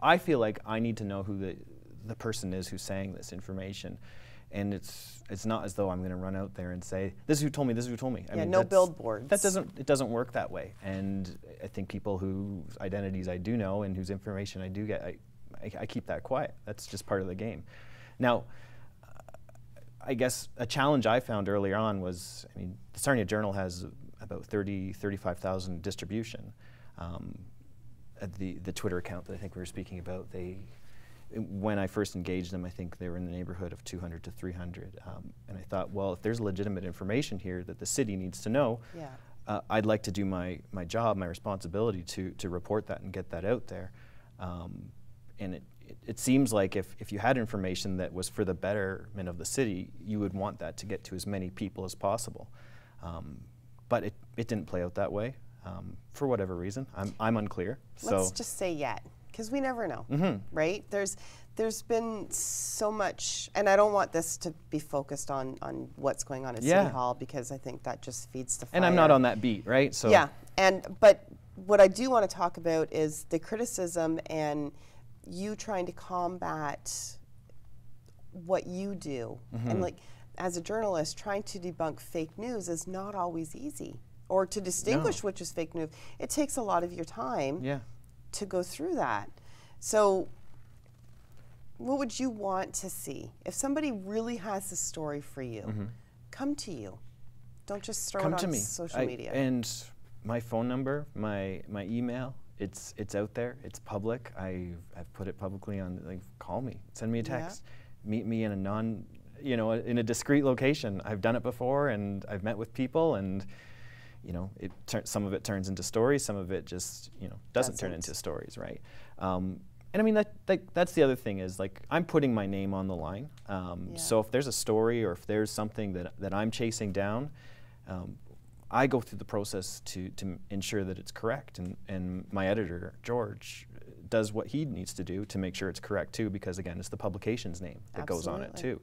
I feel like I need to know who the person is who's saying this information. And it's not as though I'm going to run out there and say, this is who told me, this is who told me. I mean, no billboards. It doesn't work that way. And I think people whose identities I do know and whose information I do get, I keep that quiet. That's just part of the game. Now, I guess a challenge I found earlier on was, I mean, the Sarnia Journal has about 35,000 distribution. The Twitter account that I think we were speaking about, when I first engaged them, I think they were in the neighborhood of 200 to 300. And I thought, well, if there's legitimate information here that the city needs to know, I'd like to do my job, my responsibility to report that and get that out there. And it seems like if you had information that was for the betterment of the city, you would want that to get to as many people as possible. But it didn't play out that way for whatever reason. I'm unclear. Let's just say yet. Because we never know, right? There's been so much, and I don't want this to be focused on what's going on at City Hall, because I think that just feeds the fire. And I'm not on that beat, right? So but what I do want to talk about is the criticism and you trying to combat what you do. And like, as a journalist, trying to debunk fake news is not always easy. Or to distinguish which is fake news. It takes a lot of your time. To go through that. So what would you want to see? If somebody really has a story for you, come to you. Don't just throw it on social media. And my phone number, my email, it's out there, it's public. I've put it publicly on, like, call me, send me a text, meet me in a in a discreet location. I've done it before, and I've met with people, and some of it turns into stories, some of it just, doesn't turn into stories, right? And I mean, that's the other thing is, like, I'm putting my name on the line. So if there's a story or if there's something that I'm chasing down, I go through the process to ensure that it's correct. And my editor, George, does what he needs to do to make sure it's correct too, because again, it's the publication's name that goes on it too.